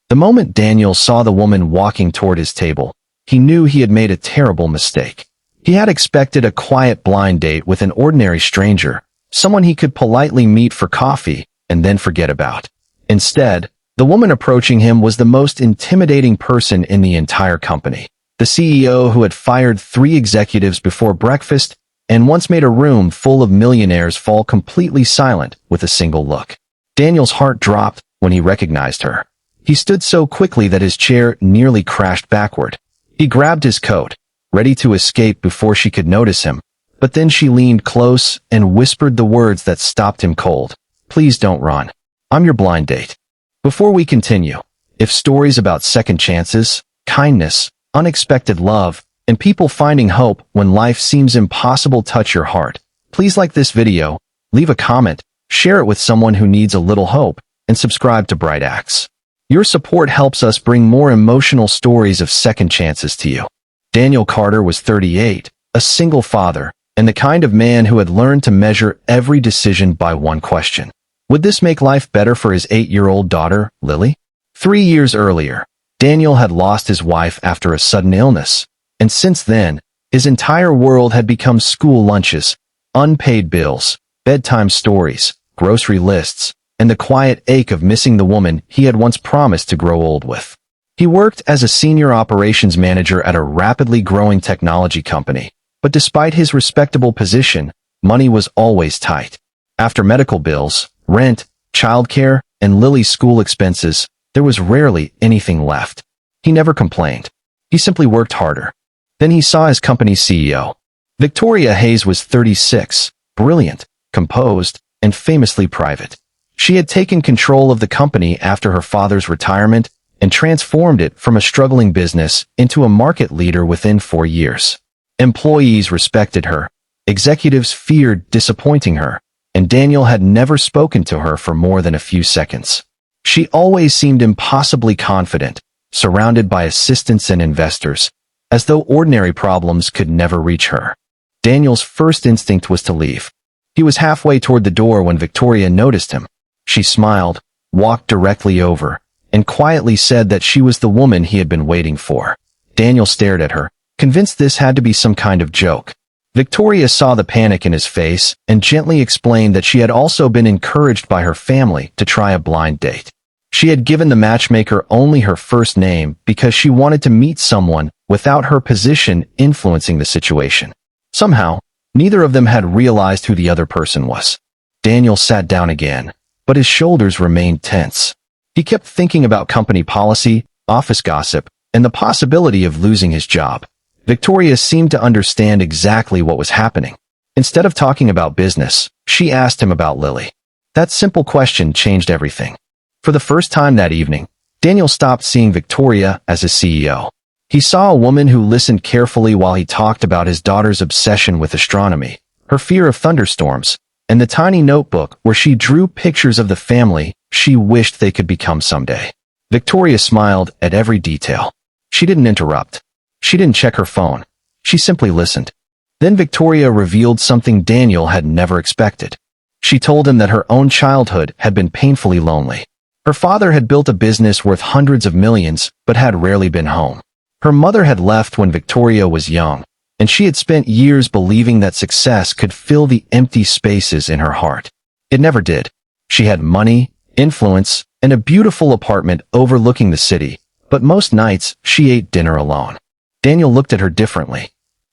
The moment Daniel saw the woman walking toward his table, he knew he had made a terrible mistake. He had expected a quiet blind date with an ordinary stranger, someone he could politely meet for coffee and then forget about. Instead, the woman approaching him was the most intimidating person in the entire company. The CEO who had fired 3 executives before breakfast and once made a room full of millionaires fall completely silent with a single look. Daniel's heart dropped when he recognized her. He stood so quickly that his chair nearly crashed backward. He grabbed his coat, ready to escape before she could notice him, but then she leaned close and whispered the words that stopped him cold. "Please don't run. I'm your blind date." Before we continue, if stories about second chances, kindness, unexpected love, and people finding hope when life seems impossible touch your heart, please like this video, leave a comment, share it with someone who needs a little hope, and subscribe to Bright Acts. Your support helps us bring more emotional stories of second chances to you. Daniel Carter was 38, a single father, and the kind of man who had learned to measure every decision by one question. Would this make life better for his 8-year-old daughter, Lily? 3 years earlier, Daniel had lost his wife after a sudden illness, and since then, his entire world had become school lunches, unpaid bills, bedtime stories, grocery lists, and the quiet ache of missing the woman he had once promised to grow old with. He worked as a senior operations manager at a rapidly growing technology company, but despite his respectable position, money was always tight. After medical bills, rent, childcare, and Lily's school expenses, there was rarely anything left. He never complained. He simply worked harder. Then he saw his company's CEO. Victoria Hayes was 36, brilliant, composed, and famously private. She had taken control of the company after her father's retirement and transformed it from a struggling business into a market leader within 4 years. Employees respected her, executives feared disappointing her, and Daniel had never spoken to her for more than a few seconds. She always seemed impossibly confident, surrounded by assistants and investors, as though ordinary problems could never reach her. Daniel's first instinct was to leave. He was halfway toward the door when Victoria noticed him. She smiled, walked directly over, and quietly said that she was the woman he had been waiting for. Daniel stared at her, convinced this had to be some kind of joke. Victoria saw the panic in his face and gently explained that she had also been encouraged by her family to try a blind date. She had given the matchmaker only her first name because she wanted to meet someone without her position influencing the situation. Somehow, neither of them had realized who the other person was. Daniel sat down again, but his shoulders remained tense. He kept thinking about company policy, office gossip, and the possibility of losing his job. Victoria seemed to understand exactly what was happening. Instead of talking about business, she asked him about Lily. That simple question changed everything. For the first time that evening, Daniel stopped seeing Victoria as a CEO. He saw a woman who listened carefully while he talked about his daughter's obsession with astronomy, her fear of thunderstorms, and the tiny notebook where she drew pictures of the family she wished they could become someday. Victoria smiled at every detail. She didn't interrupt. She didn't check her phone. She simply listened. Then Victoria revealed something Daniel had never expected. She told him that her own childhood had been painfully lonely. Her father had built a business worth hundreds of millions, but had rarely been home. Her mother had left when Victoria was young, and she had spent years believing that success could fill the empty spaces in her heart. It never did. She had money, influence, and a beautiful apartment overlooking the city, but most nights she ate dinner alone. Daniel looked at her differently.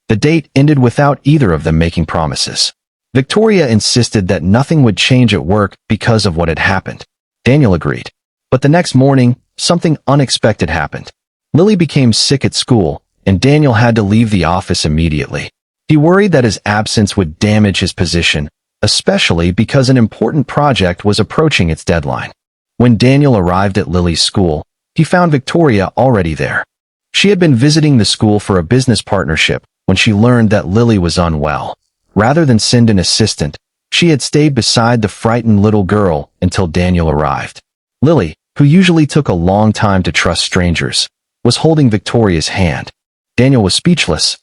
The date ended without either of them making promises. Victoria insisted that nothing would change at work because of what had happened. Daniel agreed. But the next morning, something unexpected happened. Lily became sick at school, and Daniel had to leave the office immediately. He worried that his absence would damage his position, especially because an important project was approaching its deadline. When Daniel arrived at Lily's school, he found Victoria already there. She had been visiting the school for a business partnership when she learned that Lily was unwell. Rather than send an assistant, she had stayed beside the frightened little girl until Daniel arrived. Lily, who usually took a long time to trust strangers, was holding Victoria's hand. Daniel was speechless.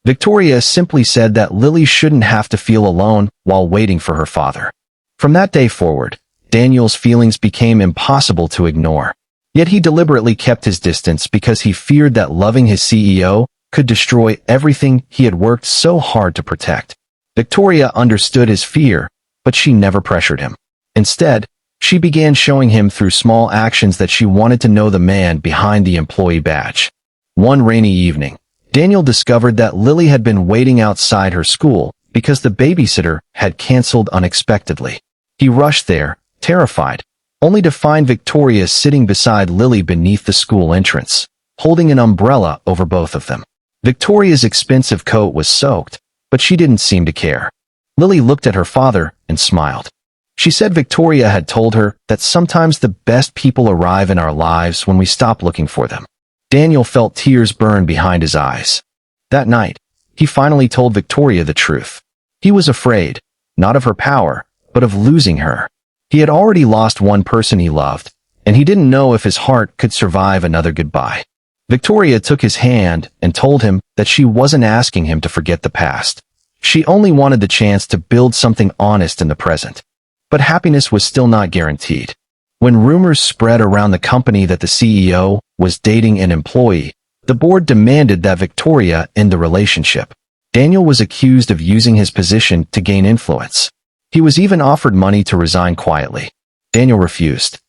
Victoria simply said that Lily shouldn't have to feel alone while waiting for her father. From that day forward, Daniel's feelings became impossible to ignore. Yet he deliberately kept his distance because he feared that loving his CEO could destroy everything he had worked so hard to protect. Victoria understood his fear, but she never pressured him. Instead, she began showing him through small actions that she wanted to know the man behind the employee badge. One rainy evening, Daniel discovered that Lily had been waiting outside her school because the babysitter had canceled unexpectedly. He rushed there, terrified, only to find Victoria sitting beside Lily beneath the school entrance, holding an umbrella over both of them. Victoria's expensive coat was soaked, but she didn't seem to care. Lily looked at her father and smiled. She said Victoria had told her that sometimes the best people arrive in our lives when we stop looking for them. Daniel felt tears burn behind his eyes. That night, he finally told Victoria the truth. He was afraid, not of her power, but of losing her. He had already lost one person he loved, and he didn't know if his heart could survive another goodbye. Victoria took his hand and told him that she wasn't asking him to forget the past. She only wanted the chance to build something honest in the present. But happiness was still not guaranteed. When rumors spread around the company that the CEO was dating an employee, the board demanded that Victoria end the relationship. Daniel was accused of using his position to gain influence. He was even offered money to resign quietly. Daniel refused.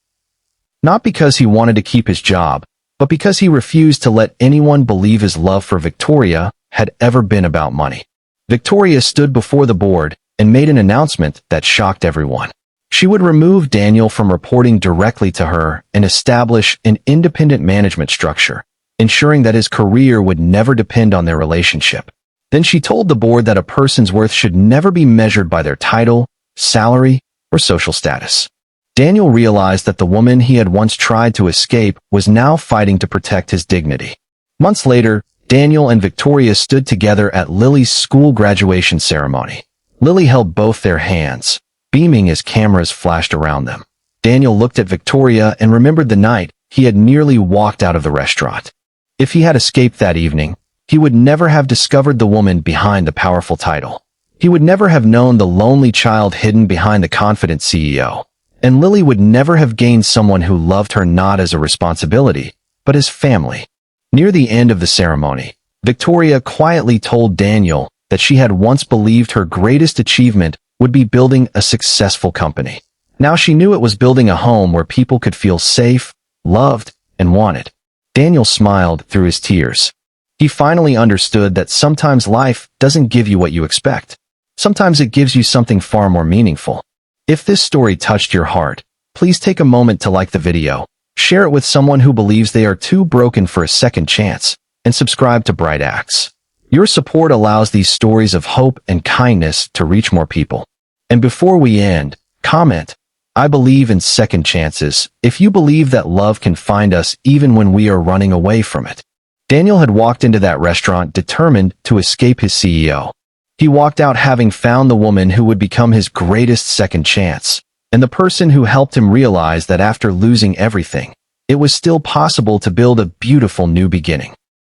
Not because he wanted to keep his job, but because he refused to let anyone believe his love for Victoria had ever been about money. Victoria stood before the board and made an announcement that shocked everyone. She would remove Daniel from reporting directly to her and establish an independent management structure, ensuring that his career would never depend on their relationship. Then she told the board that a person's worth should never be measured by their title, salary, or social status. Daniel realized that the woman he had once tried to escape was now fighting to protect his dignity. Months later, Daniel and Victoria stood together at Lily's school graduation ceremony. Lily held both their hands, beaming as cameras flashed around them. Daniel looked at Victoria and remembered the night he had nearly walked out of the restaurant. If he had escaped that evening, he would never have discovered the woman behind the powerful title. He would never have known the lonely child hidden behind the confident CEO. And Lily would never have gained someone who loved her not as a responsibility, but as family. Near the end of the ceremony, Victoria quietly told Daniel that she had once believed her greatest achievement would be building a successful company. Now she knew it was building a home where people could feel safe, loved, and wanted. Daniel smiled through his tears. He finally understood that sometimes life doesn't give you what you expect. Sometimes it gives you something far more meaningful. If this story touched your heart, please take a moment to like the video, share it with someone who believes they are too broken for a second chance, and subscribe to Bright Acts. Your support allows these stories of hope and kindness to reach more people. And before we end, comment, "I believe in second chances," if you believe that love can find us even when we are running away from it. Daniel had walked into that restaurant determined to escape his CEO. He walked out having found the woman who would become his greatest second chance, and the person who helped him realize that after losing everything, it was still possible to build a beautiful new beginning.